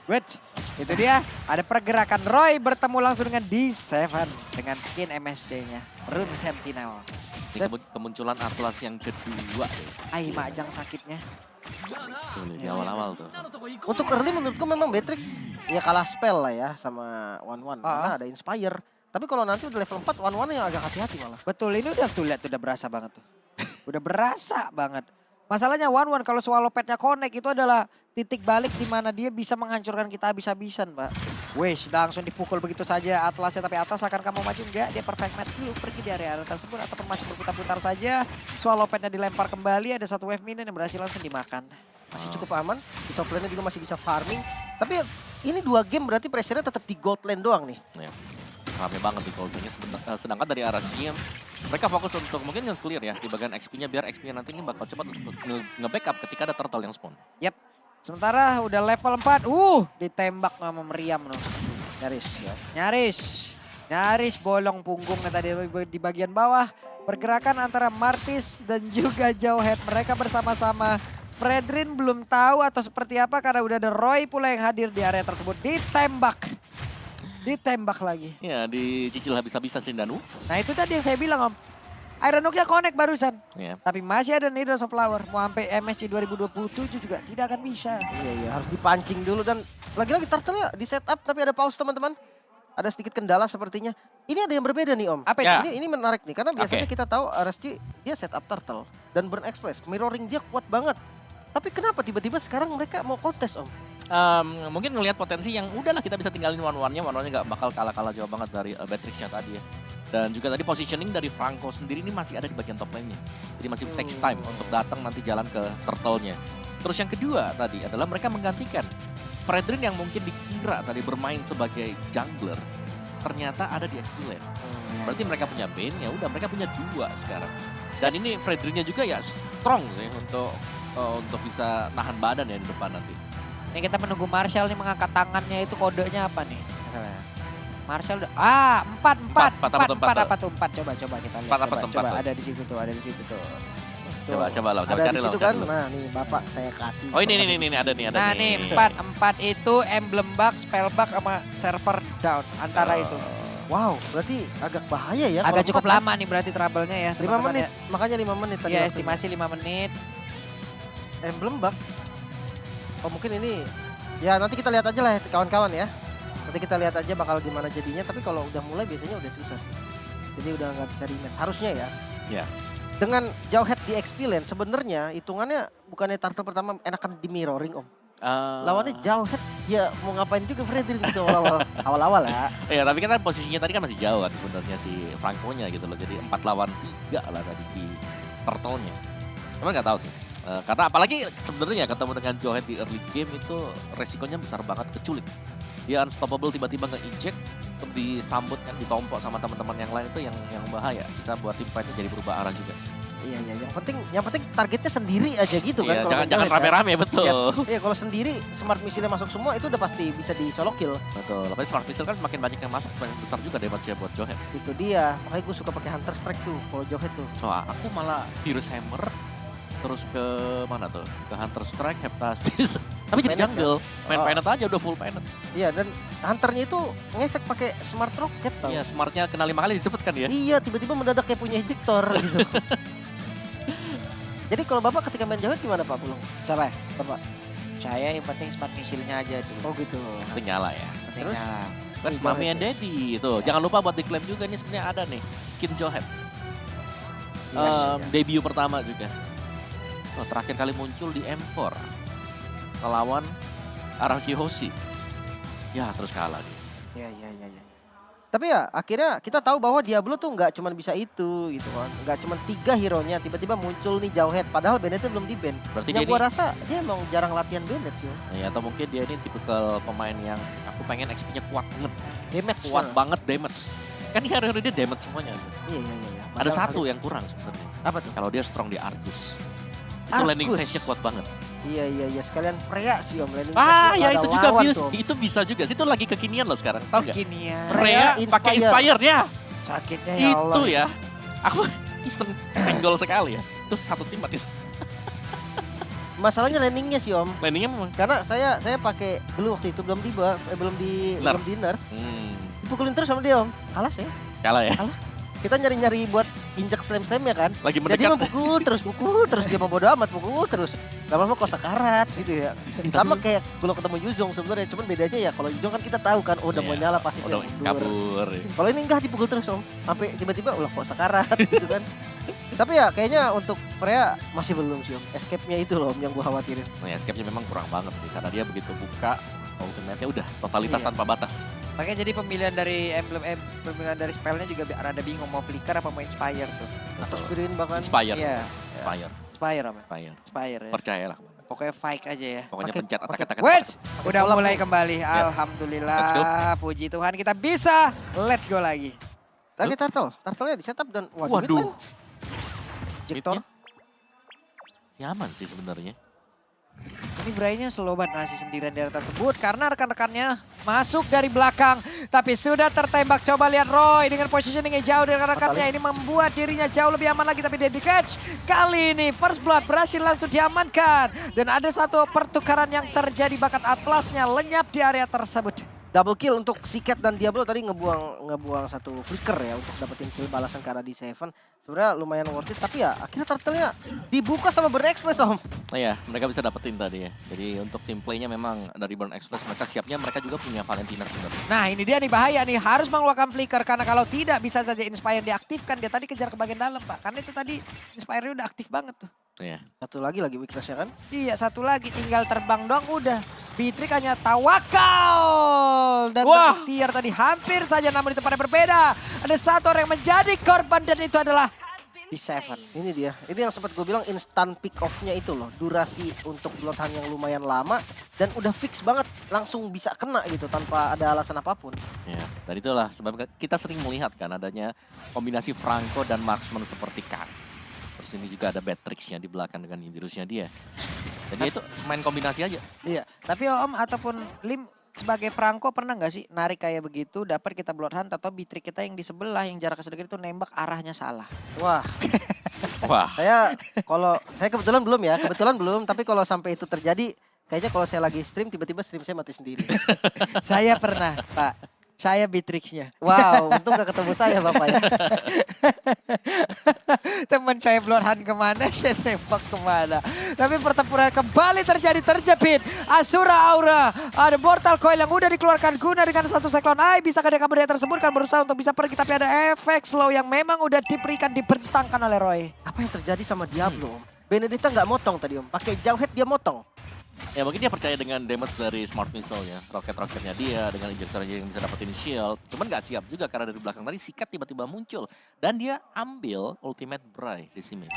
Wait, itu dia. Ada pergerakan Roy bertemu langsung dengan D7 dengan skin MSC-nya. Rune Sentinel. Ini kemunculan Atlas yang kedua. Ai majang sakitnya. Tuh, di awal-awal tuh. Untuk early menurutku memang Beatrix ya kalah spell lah ya sama One karena ada Inspire. Tapi kalau nanti udah level 4, One yang agak hati-hati malah. Betul, ini udah tuh lihat udah berasa banget tuh. Udah berasa banget. Masalahnya One kalau Swallow Pet-nya connect itu adalah titik balik di mana dia bisa menghancurkan kita habis-habisan, Mbak. Wes, langsung dipukul begitu saja Atlasnya, tapi Atlas akan kamu maju enggak? Dia perfect match dulu pergi di area tersebut ataupun masih berputar-putar saja. Swallow Pet-nya dilempar kembali, ada satu wave minion yang berhasil langsung dimakan. Masih cukup aman, di top lane juga masih bisa farming. Tapi ini 2 game berarti pressure-nya tetap di gold lane doang nih. Ya. Rame banget di goldnya, sedangkan dari arah GM mereka fokus untuk mungkin nge-clear ya di bagian XP-nya biar XP-nya nanti ini bakal cepat untuk nge-backup ketika ada turtle yang spawn. Yap, sementara udah level 4, ditembak sama Meriam loh. Nyaris ya. Nyaris bolong punggungnya tadi di bagian bawah. Pergerakan antara Martis dan juga Jauhead, mereka bersama-sama. Fredrin belum tahu atau seperti apa karena udah ada Roy pula yang hadir di area tersebut. Ditembak lagi. Ya, dicicil habis-habisan sih Danu. Nah itu tadi yang saya bilang Om. Iron Hook-nya connect barusan. Ya. Tapi masih ada Needles of Flower. Mau sampai MSC 2027 juga tidak akan bisa. Iya, harus dipancing dulu dan lagi-lagi turtle-nya di setup tapi ada pause teman-teman. Ada sedikit kendala sepertinya. Ini ada yang berbeda nih Om. Apa Ya. itu? Ini menarik nih karena biasanya kita tahu RSG dia setup turtle dan Burn Express. Mirroring dia kuat banget. Tapi kenapa tiba-tiba sekarang mereka mau kontes Om? Mungkin ngelihat potensi yang udahlah kita bisa tinggalin one-one-nya nggak bakal kalah-kalah jauh banget dari Beatrix-nya tadi ya. Dan juga tadi positioning dari Franco sendiri ini masih ada di bagian top lane-nya. Jadi masih takes time untuk datang nanti jalan ke turtle-nya. Terus yang kedua tadi adalah mereka menggantikan Fredrin yang mungkin dikira tadi bermain sebagai jungler. Ternyata ada di XP lane. Berarti mereka punya Bane, ya udah mereka punya 2 sekarang. Dan ini Fredrinnya juga ya strong sih untuk bisa nahan badan ya di depan nanti. Ini kita menunggu Marshall nih mengangkat tangannya, itu kodenya apa nih? Marshall udah, 4 apa tuh 4, coba kita lihat. 4 apa tuh, Coba 4 tuh? ada di situ tuh. Coba lah, Ada cari di situ lo. kan. Nah, nih Bapak saya kasih. Oh ini ada nih. Nah nih 4 itu emblem bug, spell bug sama server down antara itu. Wow, berarti agak bahaya ya. Agak kalau cukup 4 lama nih berarti trouble-nya ya. 5 menit, makanya 5 menit tadi. Iya waktunya. estimasi 5 menit. Emblem bug. Oh mungkin ini, ya nanti kita lihat aja lah ya, kawan-kawan ya. Nanti kita lihat aja bakal gimana jadinya, tapi kalau udah mulai biasanya udah susah sih. Jadi udah nggak bisa rematch, harusnya ya. Ya. Dengan Jauhead di XP lane, sebenarnya hitungannya bukannya turtle pertama enakan di mirroring Om. Lawannya Jauhead, ya mau ngapain juga Fredrin gitu awal-awal ya. Ya tapi kan posisinya tadi kan masih jauh kan sebenarnya si Franco-nya gitu loh. Jadi 4 lawan 3 lah tadi di turtle-nya. Emang nggak tahu sih. Karena apalagi sebenarnya ketemu dengan Jauhead di early game itu resikonya besar banget keculik. Dia unstoppable tiba-tiba nge-inject, disambut kan ditompok sama teman-teman yang lain itu yang bahaya. Bisa buat tim fight-nya jadi berubah arah juga. Iya, yang penting targetnya sendiri aja gitu kan. Iya, kalau jangan Jauhead ya. rame-rame betul. Iya, kalau sendiri smart missile masuk semua itu udah pasti bisa di solo kill. Betul. Tapi smart missile kan semakin banyak yang masuk semakin besar juga damage-nya buat Jauhead. Itu dia, makanya gue suka pakai Hunter Strike tuh kalau Jauhead tuh. So aku malah Virus Hammer terus ke mana tuh? Ke Hunter Strike, Heptasis. Tapi jadi Panet jungle. Main Oh. Panet aja udah full Panet. Iya, dan Hunternya itu ngefek pakai Smart Rocket tau. Iya, smartnya kena 5 kali dicepetkan ya. Iya, tiba-tiba mendadak kayak punya ejector gitu. Jadi kalau Bapak ketika main Jauhead gimana Pak Pulung? Coba, Bapak. Saya yang penting smart missile-nya aja dulu. Oh gitu. Yang penting nyala ya. Penting terus? nyala. Terus Ini Mami Jauhead and Daddy itu. Jangan lupa buat diklaim juga nih sebenarnya ada nih skin Jauhead. Debut pertama juga. Oh, terakhir kali muncul di M4 melawan Araki Hoshi. Ya terus kalah dia. Iya. Tapi ya akhirnya kita tahu bahwa Diablo tuh nggak cuma bisa itu gitu kan. Nggak cuma 3 hero-nya tiba-tiba muncul nih Jauhead. Padahal Bennett belum di ban. Berarti Yang dia gua ini, rasa dia emang jarang latihan Bennett sih. ya, atau mungkin dia ini tipikal pemain yang aku pengen XP-nya kuat banget. Damage. Kuat banget damage. Kan ini hero-hero dia damage semuanya. Iya. Ada Padahal satu yang kurang sebenarnya. Apa tuh? Kalau dia strong di Argus. Itu Argus. landing phase-nya kuat banget. Iya. Sekalian Freya sih Om. Landing Ah phase-nya ya ada itu juga lawan bisa, tuh, Om. itu bisa juga. Itu lagi kekinian loh sekarang. Tahu nggak? Kekinian. Freya pakai Inspire ya. Sakitnya ya Allah. Itu ya. Aku iseng senggol sekali ya. Itu satu tim mati. Masalahnya landingnya sih Om. Landingnya memang. Karena saya pakai dulu waktu itu belum di belum di nerf. Dipukulin terus sama dia Om. Kalah saya. Kalah ya. Kita nyari-nyari buat injek slam ya kan. Lagi Jadi mendekat. pukul terus dia mau bodo amat pukul terus. Lama-lama kok sekarat gitu ya. Sama kayak kalau ketemu Yuzong sebenarnya, cuman bedanya ya kalau Yuzong kan kita tahu kan udah mau Iya, nyala pasti udah kabur. Ya. Kalau ini enggak dipukul terus Om. Sampai tiba-tiba ulah kok sekarat gitu kan. Tapi ya kayaknya untuk Freya masih belum sih Om. Escape-nya itu loh Om yang gua khawatirin. Nah, escape-nya memang kurang banget sih karena dia begitu buka ultimate-nya udah totalitas Iya. tanpa batas. Makanya jadi pemilihan dari pemilihan dari spellnya juga rada bingung mau flicker apa mau inspire tuh. Atau Spirin bahkan. Inspire. Iya, Inspire. inspire Om. Inspire. Inspire ya. Percayalah. Pokoknya fight aja ya. Pokoknya Pakai- pencet attack. Wait, udah kolab mulai tuh. kembali. Let's go. Alhamdulillah. Puji Tuhan kita bisa. Let's go lagi. Lagi turtle-nya di setup dan Waduh. Jektor. Nyaman sih sebenarnya. Ini Bray-nya slow banget ngasih sendirian di area tersebut karena rekan-rekannya masuk dari belakang. Tapi sudah tertembak. Coba lihat Roy dengan positioningnya jauh dari rekan-rekannya. Ini membuat dirinya jauh lebih aman lagi tapi dia di catch. Kali ini First Blood berhasil langsung diamankan. Dan ada satu pertukaran yang terjadi bahkan Atlasnya lenyap di area tersebut. Double kill untuk Siket dan Diablo tadi ngebuang satu flicker ya untuk dapetin kill balasan ke arah di Seven. Sebenarnya lumayan worth it tapi ya akhirnya turtle-nya dibuka sama Burn Express Om. Nah ya, mereka bisa dapetin tadi ya. Jadi untuk tim play-nya memang dari Burn Express mereka juga punya Valentina sebenarnya. Nah ini dia nih bahaya nih, harus mengeluarkan flicker karena kalau tidak bisa saja Inspire diaktifkan. Dia tadi kejar ke bagian dalam Pak, karena itu tadi Inspire-nya udah aktif banget tuh. Iya. Satu lagi weakness-nya kan. Iya satu lagi tinggal terbang doang udah. Beatrix hanya tawakal. Dan Wah. berikhtiar tadi hampir saja namun di tempat yang berbeda. Ada satu orang yang menjadi korban dan itu adalah di Seven. Ini dia. Ini yang sempat gue bilang instant pick off-nya itu loh. Durasi untuk Bloodhound yang lumayan lama dan udah fix banget langsung bisa kena gitu tanpa ada alasan apapun. Ya, dan itulah sebab kita sering melihat kan adanya kombinasi Franco dan marksman seperti Khan. Terus ini juga ada Beatrix-nya di belakang dengan virusnya dia. Jadi itu main kombinasi aja. Iya. Tapi Om ataupun Lim sebagai Franco pernah nggak sih narik kayak begitu dapat kita Bloodhound atau Beatrix kita yang di sebelah yang jarak sedekat itu nembak arahnya salah. Wah, Wah, saya kebetulan belum, tapi kalau sampai itu terjadi kayaknya kalau saya lagi stream tiba-tiba stream saya mati sendiri. Saya pernah Pak. Saya Beatrix-nya. Wow, untung gak ketemu saya Bapak ya. Teman saya Bloodhound kemana, saya tembak kemana. Tapi pertempuran kembali terjadi terjepit. Asura Aura, ada Mortal Coil yang udah dikeluarkan guna dengan satu Cyclone Eye. Bisakah dia kabur tersebut kan berusaha untuk bisa pergi. Tapi ada efek slow yang memang udah diberikan, dibentangkan oleh Roy. Apa yang terjadi sama Diablo Om? Benedetta nggak motong tadi Om, pakai jauh head dia motong. ya mungkin dia percaya dengan damage dari Smart Missile-nya. Roket-roketnya dia dengan injektornya yang bisa dapetin shield. Cuman gak siap juga karena dari belakang tadi Sikat tiba-tiba muncul. Dan dia ambil ultimate Bray di sini.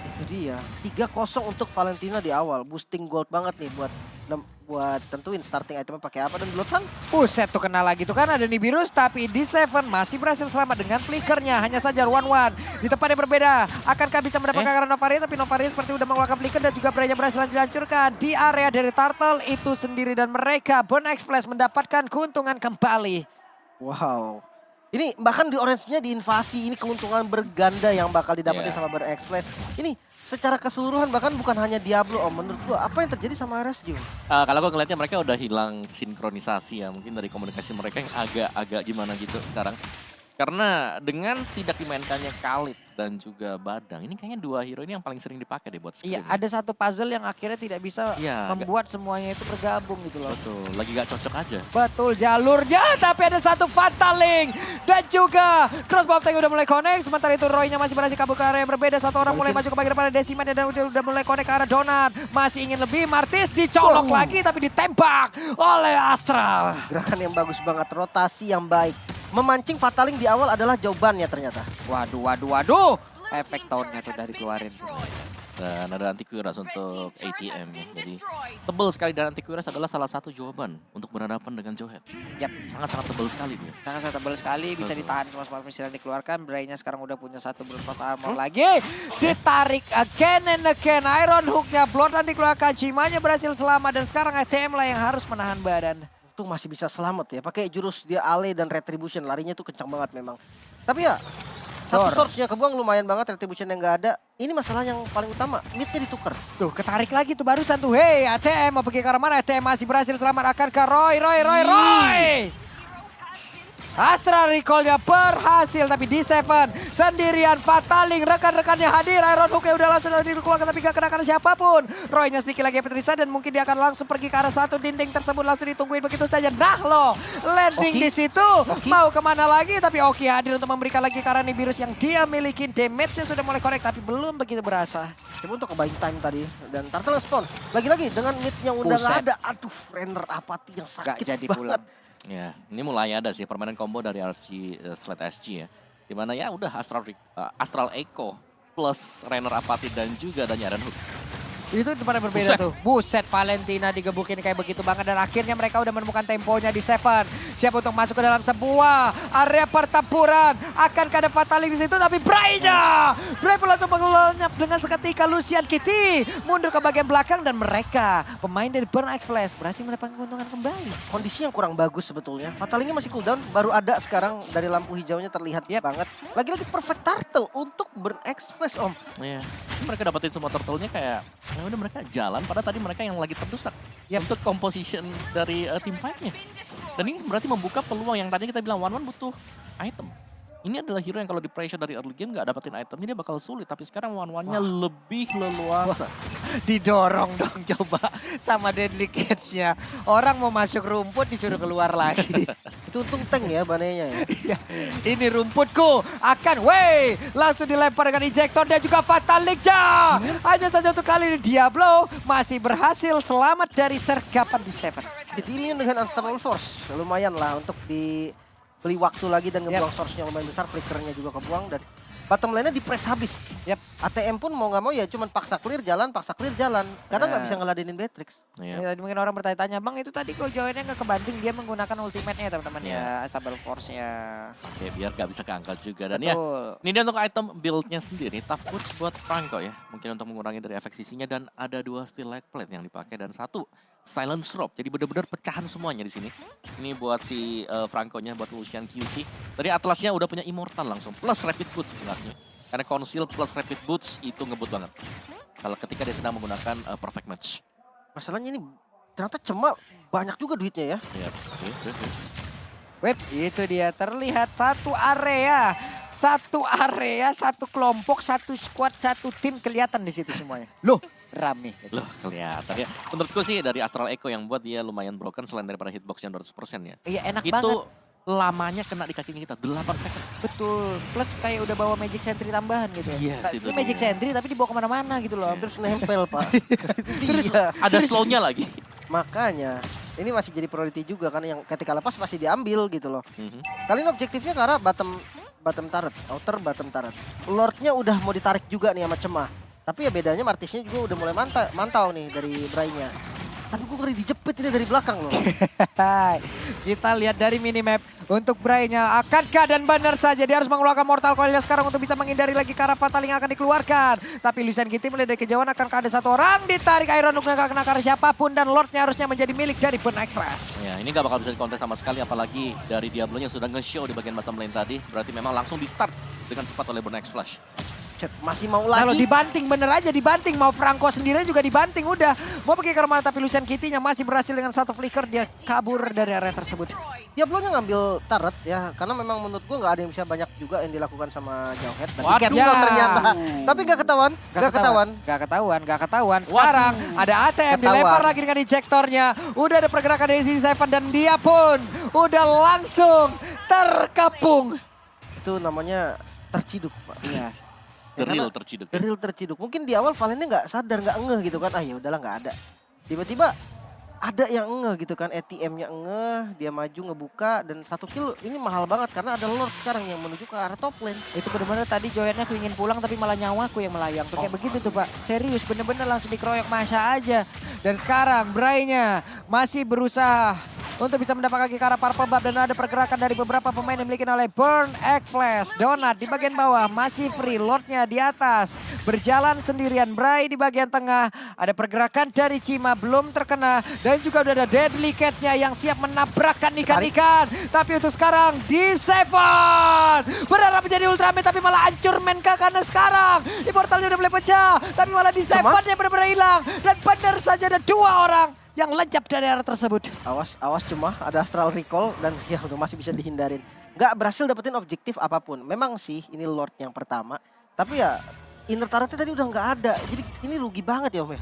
Itu dia, 3-0 untuk Valentina di awal. Boosting gold banget nih buat tentuin starting itemnya pakai apa dan Bloodhound. Set tuh kena lagi tuh kan ada Nibiru's tapi di Seven masih berhasil selamat dengan flickernya. Hanya saja 1-1 di tempat yang berbeda. Akankah bisa mendapatkan karena Novaria tapi Novaria seperti udah mengeluarkan flicker dan juga Bray-nya berhasil dihancurkan di area dari Turtle itu sendiri. Dan mereka Burn Express mendapatkan keuntungan kembali. Wow. Ini bahkan di orange-nya diinvasi, ini keuntungan berganda yang bakal didapetin sama Burn Express. Ini secara keseluruhan bahkan bukan hanya Diablo Om. Menurut gua apa yang terjadi sama RSG? Kalau gue ngeliatnya mereka udah hilang sinkronisasi ya. Mungkin dari komunikasi mereka yang agak gimana gitu sekarang. Karena dengan tidak dimainkannya Khalid dan juga Badang, ini kayaknya dua hero ini yang paling sering dipakai deh buat skill. Iya ada satu puzzle yang akhirnya tidak bisa membuat semuanya itu bergabung gitu loh. Betul, lagi gak cocok aja. Betul jalurnya tapi ada satu Fataling dan juga crossbow tank udah mulai connect. Sementara itu Roy-nya masih berhasil kabur ke area yang berbeda. Satu orang mulai maju ke bagian depan Deciman dan udah mulai connect ke arah Donat. Masih ingin lebih, Martis dicolok lagi tapi ditembak oleh Astral. Gerakan yang bagus banget, rotasi yang baik. Memancing Fataling di awal adalah jawabannya ternyata. Waduh. Efek tahunnya tuh dari keluarin. Dan ada antivirus untuk ATM ya. Jadi tebal sekali dan antivirus adalah salah satu jawaban untuk berhadapan dengan Johet. Yap. Sangat-sangat tebal sekali dia. Sangat tebal sekali, bisa Betul. ditahan sama Smart Missile yang dikeluarkan. Bray-nya sekarang udah punya satu Bloodhound armor lagi. Ditarik again and again. Iron Hook-nya Bloodhound dikeluarkan. Cimanya berhasil selamat dan sekarang ATM lah yang harus menahan badan. Untung masih bisa selamat ya. Pakai jurus dia Ale dan Retribution. Larinya tuh kencang banget memang. Tapi ya Satu Dor. source-nya kebuang lumayan banget, retribution yang nggak ada. Ini masalah yang paling utama, mid-nya ditukar. Tuh ketarik lagi tuh barusan tuh. Hey ATM mau pergi ke arah mana? ATM masih berhasil selamat akan ke Roy. Astral Recall-nya berhasil tapi di Seven sendirian Fataling rekan-rekannya hadir. Iron Hook udah langsung dari keluarga tapi gak kenakan siapapun. Roy-nya sedikit lagi Petrisa dan mungkin dia akan langsung pergi ke arah satu dinding tersebut langsung ditungguin begitu saja. Nah lo landing di situ mau kemana lagi tapi Oki hadir untuk memberikan lagi karena virus yang dia miliki. Damage-nya sudah mulai korek tapi belum begitu berasa. Coba untuk buying time tadi dan Turtle spawn. Lagi-lagi dengan mid yang udah nggak Buset. ada. Aduh, Renner Apathy yang Gak sakit jadi banget. pulang. Ya, ini mulai ada sih permainan combo dari RG Slate SG ya. Dimana ya udah Astral Echo plus Rainer Apathy dan juga adanya Iron Hook. Itu pada berbeda Buset. tuh. Buset, Valentina digebukin kayak begitu banget. Dan akhirnya mereka udah menemukan temponya di Seven. Siap untuk masuk ke dalam sebuah area pertempuran. Akankah ada Fataling di situ? Tapi Bray-nya! Bray pun langsung mengeluarnya dengan seketika Lucian Kitty. Mundur ke bagian belakang dan mereka, pemain dari Burn X Flash, berhasil mendapatkan keuntungan kembali. Kondisi yang kurang bagus sebetulnya. Fatalingnya masih cooldown, baru ada sekarang dari lampu hijaunya terlihat banget. Lagi-lagi perfect turtle untuk Burn Express Om. Iya, mereka dapetin semua turtle-nya kayak ya udah mereka jalan padahal tadi mereka yang lagi terdesak untuk composition dari tim fight-nya. Dan ini berarti membuka peluang yang tadi kita bilang One butuh item. Ini adalah hero yang kalau di pressure dari early game nggak dapetin itemnya dia bakal sulit. Tapi sekarang One-nya lebih leluasa. Didorong dong coba sama Deadly Cage-nya. Orang mau masuk rumput disuruh keluar lagi. Itu untung tank ya banenya ya. Ya, ini rumputku akan langsung dilempar dengan ejector dan juga Fataling-nya. Hanya saja untuk kali ini Diablo masih berhasil selamat dari sergapan di Seven. Di dengan Unstoppable Force. Lumayan lah untuk beli waktu lagi dan ngebuang source-nya lumayan besar. Flickernya juga kebuang dan bottom lane-nya di-press habis. ATM pun mau nggak mau ya cuman paksa clear jalan. Karena nggak bisa ngeladenin Beatrix. Iya. Ya, tadi mungkin orang bertanya-tanya, Bang itu tadi kok joinnya nggak kebanting dia menggunakan ultimate-nya teman-teman ya, Unstoppable Force-nya. Oke, biar nggak bisa keangkat juga. Dan ya, Betul. ini dia untuk item build-nya sendiri. Tough Boots buat Franco ya. Mungkin untuk mengurangi dari efek sisinya. Dan ada 2 Steel Leg Plate yang dipakai. Dan 1 Silence Rope. Jadi benar-benar pecahan semuanya di sini. Ini buat si Franco-nya, buat Lucian QT. Tadi Atlasnya udah punya Immortal langsung. Plus Rapid Boots jelasnya. Karena Conceal plus Rapid Boots itu ngebut banget. Kalau ketika dia sedang menggunakan Perfect Match. Masalahnya ini ternyata cuma banyak juga duitnya ya. Iya. Web, itu dia terlihat satu area, satu kelompok, satu squad, satu tim kelihatan di situ semuanya. Loh, rame. Loh, kelihatan ya. Menurutku sih dari Astral Echo yang buat dia lumayan broken selain daripada hitbox yang 200% ya. Iya enak Itu banget. lamanya kena di kakinya kita, 8 second. Betul, plus kayak udah bawa Magic Sentry tambahan gitu ya. Yes, Nah, itu ini Magic dia. Sentry tapi dibawa kemana-mana gitu loh. Terus nempel Pak. Iya. Ada slow-nya lagi. Makanya ini masih jadi priority juga kan yang ketika lepas pasti diambil gitu loh. Mhm. Kali ini objektifnya ke arah bottom turret, outer bottom turret. Lordnya udah mau ditarik juga nih sama Cemah. Tapi ya bedanya Martisnya juga udah mulai mantau nih dari Bray-nya. Tapi gue ngeri dijepit ini dari belakang loh. Hai, kita lihat dari minimap untuk Bray-nya. Akankah dan benar saja dia harus mengeluarkan Mortal Coil-nya sekarang untuk bisa menghindari lagi karena Fataling yang akan dikeluarkan. Tapi Lucian Kitty melihat dari kejauhan akankah ada satu orang ditarik Iron Hook gak kena karena siapapun dan Lordnya harusnya menjadi milik dari Burn X Flash. Ya, ini gak bakal bisa dikontes sama sekali apalagi dari Diablo-nya sudah nge-show di bagian bottom lane tadi. Berarti memang langsung di-start dengan cepat oleh Burn X Flash. Masih mau Kalau lagi. dibanting bener aja dibanting. Mau Franco sendiri juga dibanting udah. Mau pergi ke mana tapi Lucian Kitty-nya masih berhasil dengan satu flicker. Dia kabur dari area tersebut. Diablo-nya ngambil turret ya. Karena memang menurut gue nggak ada yang bisa banyak juga yang dilakukan sama Jauhead. Dan Waduh. di-cancel ternyata. Tapi nggak ketahuan. Gak ketahuan. Sekarang ada ATM Ketahuan. dilempar lagi dengan ejektornya. Udah ada pergerakan dari sisi Seven dan dia pun udah langsung terkepung. Itu namanya terciduk Pak. Iya. The Ya, real karena terciduk. The real terciduk. Mungkin di awal Valennya nggak sadar, nggak ngeh gitu kan. Ah ya udahlah nggak ada. Tiba-tiba ada yang ngeh gitu kan. ATM-nya ngeh, dia maju ngebuka dan 1 kill ini mahal banget karena ada Lord sekarang yang menuju ke arah top lane. Itu bener-bener tadi Joyannya aku ingin pulang tapi malah nyawaku yang melayang. Tuh kayak begitu tuh Pak. Serius bener-bener langsung dikeroyok masa aja. Dan sekarang Bray-nya masih berusaha untuk bisa mendapatkan kaki ke arah Purple Buff. Dan ada pergerakan dari beberapa pemain yang dimiliki oleh Burn, Egg Flash, Donut di bagian bawah. Masih free, Lordnya di atas. Berjalan sendirian, Bray di bagian tengah. Ada pergerakan dari Cima, belum terkena. Dan juga udah ada Deadly Catch-nya yang siap menabrakkan ikan-ikan. Tapi untuk sekarang, D7 berharap menjadi Ultraman tapi malah hancur Menka karena sekarang Immortalnya udah mulai pecah. Tapi malah D7-nya benar-benar hilang. Dan benar saja ada 2 orang yang lenyap dari arah tersebut. Awas cuma ada Astral Recall dan ya udah masih bisa dihindarin. Nggak berhasil dapetin objektif apapun. Memang sih ini Lord yang pertama. Tapi ya inner turretnya tadi udah nggak ada. Jadi ini rugi banget ya Om ya.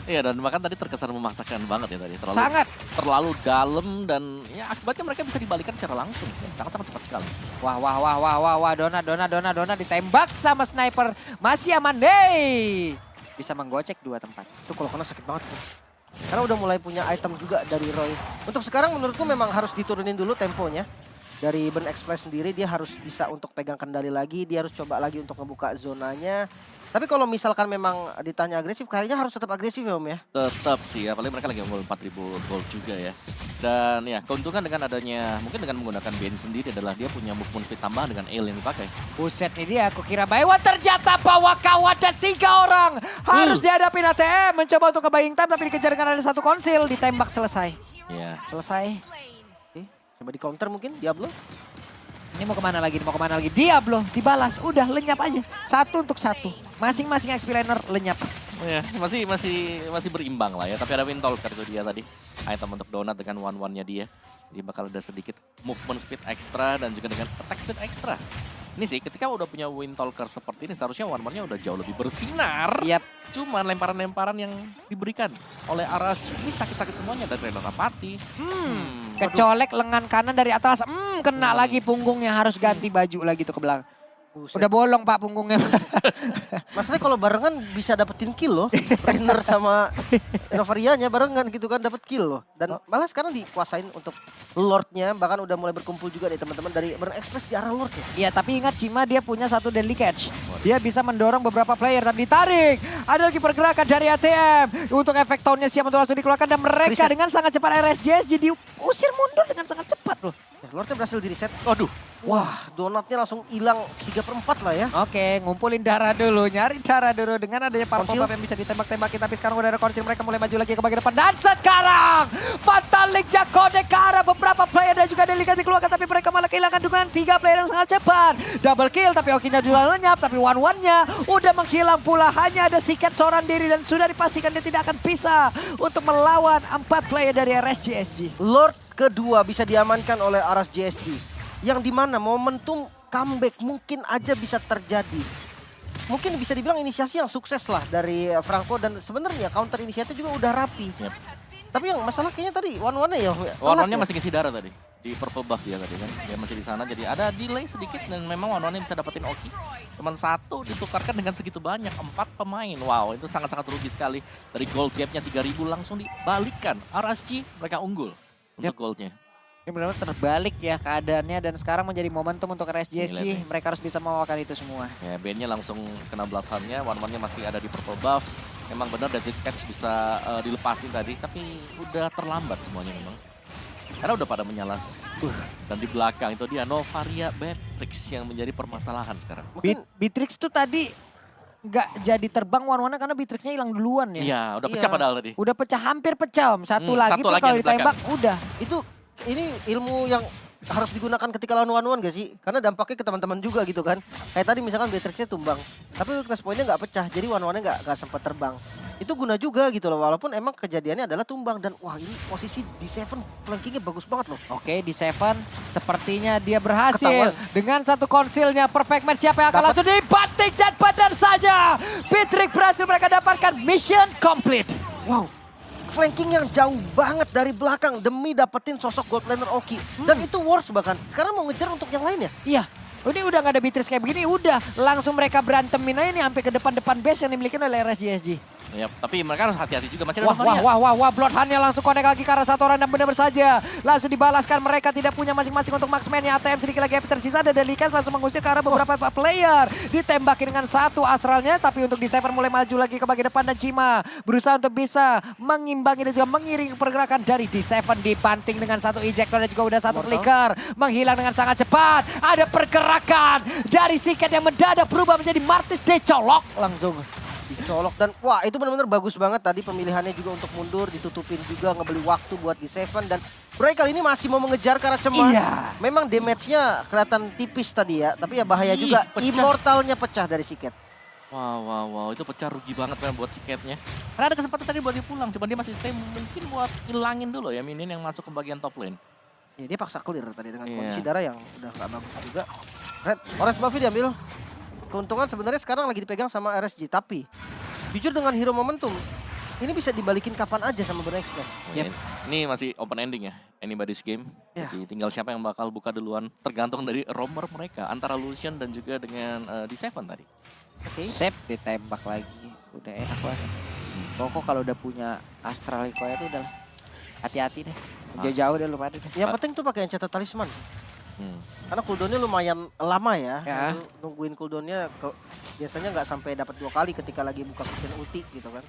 Iya, dan bahkan tadi terkesan memaksakan banget ya tadi. Sangat. Terlalu dalam dan ya akibatnya mereka bisa dibalikan secara langsung. Sangat-sangat cepat sekali. Wah, Dona ditembak sama sniper. Masih aman deh. Bisa menggocek 2 tempat. Itu kalau kena sakit banget tuh. Karena udah mulai punya item juga dari Roy. Untuk sekarang menurutku memang harus diturunin dulu temponya. Dari Burn Express sendiri dia harus bisa untuk pegang kendali lagi. Dia harus coba lagi untuk ngebuka zonanya. Tapi kalau misalkan memang ditanya agresif, kayaknya harus tetap agresif ya Om ya. Tetap sih, apalagi mereka lagi unggul 4.000 gold juga ya. Dan ya keuntungan dengan adanya, mungkin dengan menggunakan Bane sendiri adalah dia punya movement speed tambahan dengan Ale yang dipakai. Buset nih dia, aku kira Baywan ternyata bawa kawan dan 3 orang. Harus dihadapi ATM, mencoba untuk ke buying time tapi dikejar dengan ada 1 konsil. Ditembak selesai. Ya. Selesai. Oke, coba di counter mungkin Diablo. Ini mau kemana lagi, Diablo, dibalas, udah lenyap aja. 1 untuk 1. Masing-masing XP laner lenyap. Ya, masih berimbang lah ya. Tapi ada Windtalker itu dia tadi. Item untuk Donut dengan one-one-nya dia. Jadi bakal ada sedikit movement speed ekstra dan juga dengan attack speed ekstra. Ini sih ketika udah punya Windtalker seperti ini seharusnya one-one-nya udah jauh lebih bersinar. Yap. Cuman lemparan-lemparan yang diberikan oleh Aras ini sakit-sakit semuanya dari Renatapati. Kecolek lengan kanan dari atas. Kena lagi punggungnya, harus ganti baju lagi tuh ke belakang. Buset. Udah bolong Pak punggungnya. Maksudnya kalau barengan bisa dapetin kill loh. Rainer sama Novarianya barengan gitu kan dapat kill loh. Dan malah sekarang dikuasain untuk Lordnya. Bahkan udah mulai berkumpul juga nih teman-teman dari Burn Express di arah Lord ya. Iya, tapi ingat Cima dia punya 1 deadly catch. Dia bisa mendorong beberapa player dan ditarik. Ada lagi pergerakan dari ATM. Untuk efek tone-nya siap untuk langsung dikeluarkan. Dan mereka Reset. dengan sangat cepat RSJS jadi usir mundur dengan sangat cepat loh. Ya, Lordnya berhasil di reset. Waduh. Wah, donatnya langsung hilang 3/4 lah ya. Oke, ngumpulin darah dulu, nyari darah dulu dengan adanya Purple Konsil. Buff yang bisa ditembak-tembakin. Tapi sekarang udah ada konsil, mereka mulai maju lagi ke bagian depan. Dan sekarang Fatal Link Jakode ke arah beberapa player dan juga delikasi keluarga. Tapi mereka malah kehilangan dukungan 3 player yang sangat cepat. Double kill, tapi Okinya juga lenyap. Tapi one-one-nya udah menghilang pula. Hanya ada Siket seorang diri dan sudah dipastikan dia tidak akan bisa untuk melawan 4 player dari RSGSG. Lord kedua bisa diamankan oleh Aras JSG. Yang dimana momentum comeback mungkin aja bisa terjadi. Mungkin bisa dibilang inisiasi yang sukses lah dari Franco. Dan sebenarnya counter inisiatif juga udah rapi. Yep. Tapi yang masalah kayaknya tadi one-one-nya ya. One-one-nya masih ngisi darah tadi. Di Purple Buff dia tadi kan. Dia masih di sana jadi ada delay sedikit dan memang one-one-nya bisa dapetin Oki. Cuman 1 ditukarkan dengan segitu banyak. 4 pemain. Wow, itu sangat-sangat rugi sekali. Dari gold gap-nya 3.000 langsung dibalikkan. RSG mereka unggul untuk goldnya. Ini benar-benar terbalik ya keadaannya dan sekarang menjadi momentum untuk RSGSG. Mereka harus bisa membawakan itu semua. Ya, Bane-nya langsung kena bloodhound-nya, one-one-nya masih ada di Purple Buff. Memang benar Deadly Catch bisa dilepasin tadi, tapi udah terlambat semuanya memang. Karena udah pada menyala. Dan di belakang itu dia Novaria Beatrix yang menjadi permasalahan sekarang. Beatrix tuh tadi nggak jadi terbang one-one karena Beatrix-nya hilang duluan ya. Iya, udah pecah padahal tadi. Udah pecah, hampir pecah Om. Satu lagi satu pun lagi kalau yang di belakang. ditembak udah. Itu ini ilmu yang harus digunakan ketika lawan one-one gak sih? Karena dampaknya ke teman-teman juga gitu kan. Kayak tadi misalkan Beatrix-nya tumbang. Tapi weakness point-nya nggak pecah. Jadi one-one-nya nggak sempat terbang. Itu guna juga gitu loh. Walaupun emang kejadiannya adalah tumbang. Dan wah ini posisi D7 flankingnya bagus banget loh. Oke, D7 sepertinya dia berhasil. Ketahuan. Dengan 1 konsilnya perfect match siapa yang akan Dapat. langsung dibanting dan benar saja. Beatrix berhasil mereka dapatkan mission complete. Wow. Flanking yang jauh banget dari belakang demi dapetin sosok gold laner Oki. Dan itu worse bahkan. Sekarang mau ngejar untuk yang lain ya? Iya, Ini udah gak ada Beatrice kayak begini, udah langsung mereka berantemin aja nih sampai ke depan-depan base yang dimiliki oleh RSGSG. Ya, tapi mereka harus hati-hati juga, masih ada Wah, Bloodhound-nya langsung connect lagi ke arah satu orang dan benar saja. Langsung dibalaskan, mereka tidak punya masing-masing untuk marksman-nya. ATM sedikit lagi tersisa, ada Delikas langsung mengusir ke arah beberapa player. Ditembakin dengan satu astralnya, tapi untuk D7 mulai maju lagi ke bagian depan dan Cima berusaha untuk bisa mengimbangi dan juga mengiringi pergerakan dari D7. Dibanting dengan satu ejector dan juga udah satu flicker. Menghilang dengan sangat cepat. Ada pergerakan dari Siket yang mendadak berubah menjadi Martis dicolok langsung. Dicolok dan wah itu benar-benar bagus banget tadi pemilihannya juga untuk mundur, ditutupin juga ngebeli waktu buat D7 dan Bray kali ini masih mau mengejar ke arah Cemas. Iya. Memang damage-nya kelihatan tipis tadi ya, tapi ya bahaya juga. Pecah. Immortalnya pecah dari Siket. Wow, itu pecah rugi banget kan buat Siketnya. Karena ada kesempatan tadi buat dia pulang, cuma dia masih stay mungkin buat ilangin dulu ya minion yang masuk ke bagian top lane. Ya, dia paksa clear tadi dengan Iya. kondisi darah yang udah gak bagus juga. Red, Orange Buffy diambil. Keuntungan sebenarnya sekarang lagi dipegang sama RSG, tapi jujur dengan hero momentum, ini bisa dibalikin kapan aja sama Burn Express. Yep. Ini masih open ending ya, anybody's game. Ya. Jadi tinggal siapa yang bakal buka duluan, tergantung dari roamer mereka antara Lucian dan juga dengan D7 tadi. Oke. Sep ditembak lagi, udah enak banget. Pokok kalau udah punya Astral Echo itu udah hati-hati deh. Jauh-jauh deh lu pada deh. Yang penting tuh pakai Enchanted Talisman. Hmm. Karena cooldownnya lumayan lama ya. Ya. Lu nungguin cooldownnya biasanya nggak sampai dapat 2 kali ketika lagi buka kitchen ulti gitu kan.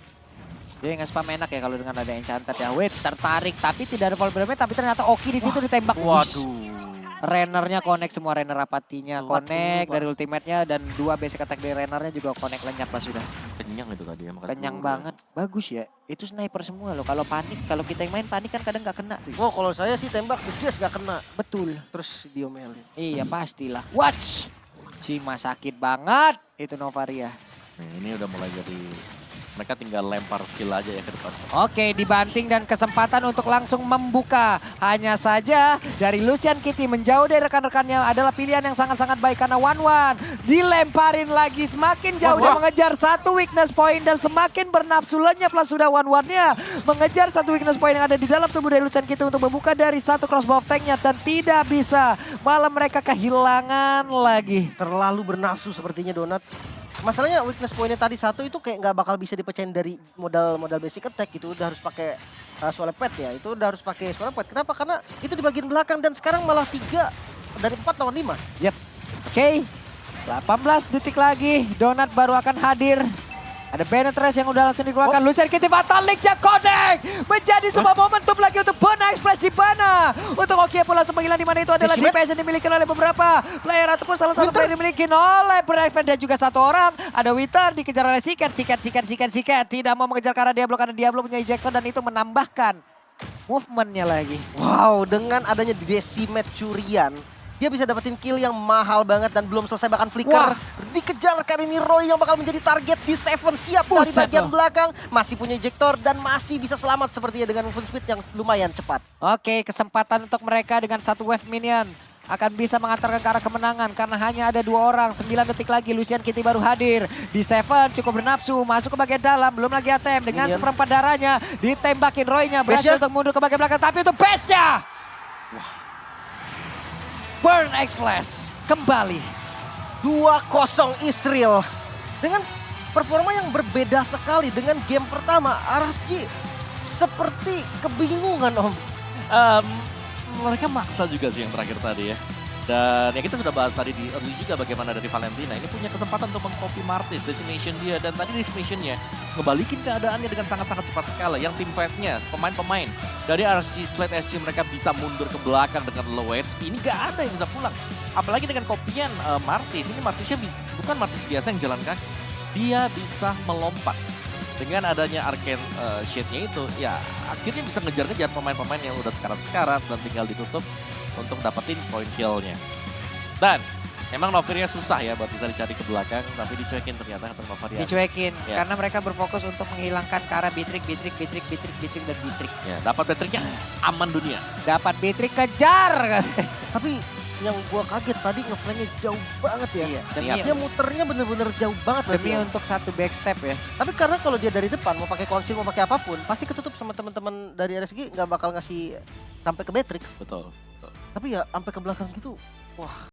Dia nge-spam enak ya kalau dengan ada Enchanted ya. Wait, tertarik tapi tidak ada fall damage, tapi ternyata Oki di situ ditembak. Waduh. Rennernya connect semua, Renner apatinya Telat connect dulu, dari ultimate-nya dan 2 basic attack dari Rennernya juga connect lenyap lah sudah. Kenyang itu tadi ya. makan Kenyang dulu. banget. Bagus ya. Itu sniper semua loh. Kalau panik, kalau kita yang main panik kan kadang nggak kena tuh. Oh kalau saya sih tembak just gak kena. Betul. Terus diomelin. Iya pastilah. Watch. Cima sakit banget itu Novaria. Nah, ini udah mulai jadi mereka tinggal lempar skill aja ya ke depan. Oke, dibanting dan kesempatan untuk langsung membuka. Hanya saja dari Lucian Kitty menjauh dari rekan-rekannya adalah pilihan yang sangat-sangat baik karena 1-1. Dilemparin lagi semakin jauh dia mengejar satu weakness point dan semakin bernafsu lenyap lah sudah 1-1-nya. Mengejar satu weakness point yang ada di dalam tubuh dari Lucian Kitty untuk membuka dari satu crossbow tanknya dan tidak bisa. Malah mereka kehilangan lagi. Terlalu bernafsu sepertinya Donat. Masalahnya weakness pointnya tadi satu itu kayak nggak bakal bisa dipecahin dari modal basic attack gitu. Udah harus pakai sword pet ya. Itu udah harus pakai sword pet. Kenapa? Karena itu di bagian belakang dan sekarang malah 3 dari 4 lawan 5. Yep. Oke. 18 detik lagi. Donat baru akan hadir. Ada Benetres yang udah langsung dikeluarkan. Lucian Kitty Fatalik-nya connect. Menjadi sebuah momentum lagi untuk Burn Express di mana. Untuk Oki pun langsung menghilang di mana itu adalah DPS yang dimiliki oleh beberapa player ataupun salah satu player yang dimiliki oleh Burn Express dan juga satu orang. Ada Wither dikejar oleh Siket. Tidak mau mengejar karena Diablo punya ejector dan itu menambahkan movementnya lagi. Wow, dengan adanya Decimate Curian, dia bisa dapetin kill yang mahal banget dan belum selesai bahkan flicker. Wah. Dikejar kali ini Roy yang bakal menjadi target di Seven siap dari Buset bagian loh. belakang. Masih punya ejector dan masih bisa selamat sepertinya dengan movement speed yang lumayan cepat. Oke, kesempatan untuk mereka dengan satu wave minion akan bisa mengantarkan ke arah kemenangan karena hanya ada 2 orang. 9 detik lagi Lucian Kitty baru hadir. Di Seven cukup bernafsu masuk ke bagian dalam, belum lagi ATM dengan Minion. seperempat darahnya ditembakin Roy-nya berhasil Base-nya. untuk mundur ke bagian belakang tapi untuk base-nya. Burn Express kembali. 2-0 Israel. Dengan performa yang berbeda sekali dengan game pertama. RSG seperti kebingungan Om. Mereka maksa juga sih yang terakhir tadi ya. Dan ya kita sudah bahas tadi di early juga bagaimana dari Valentina. Ini punya kesempatan untuk mengcopy Martis, Decimation dia. Dan tadi Decimationnya ngebalikin keadaannya dengan sangat-sangat cepat sekali. Yang tim fight-nya, pemain-pemain dari RSG/SG mereka bisa mundur ke belakang dengan low HP. Ini gak ada yang bisa pulang. Apalagi dengan kopian Martis. Ini Martisnya bukan Martis biasa yang jalan kaki. Dia bisa melompat. Dengan adanya Arcane Shade-nya itu, ya akhirnya bisa ngejar-ngejar pemain-pemain yang udah sekarat-sekarat dan tinggal ditutup untuk dapetin point kill-nya. Dan emang Novaria susah ya buat bisa dicari ke belakang, tapi dicuekin ternyata untuk Novaria. Dicuekin Ya. karena mereka berfokus untuk menghilangkan ke arah Beatrix dan Beatrix. Ya, dapat Beatrix-nya aman dunia. Dapat Beatrix kejar. Tapi yang gua kaget tadi ngeflanknya jauh banget ya. Iya, demi, Niat. Dia muternya bener-bener jauh banget berarti demi ya. untuk satu backstep ya. Tapi karena kalau dia dari depan mau pakai konsil mau pakai apapun pasti ketutup sama teman-teman dari RSG nggak bakal ngasih sampai ke Beatrix. Betul. Tapi ya sampai ke belakang gitu wah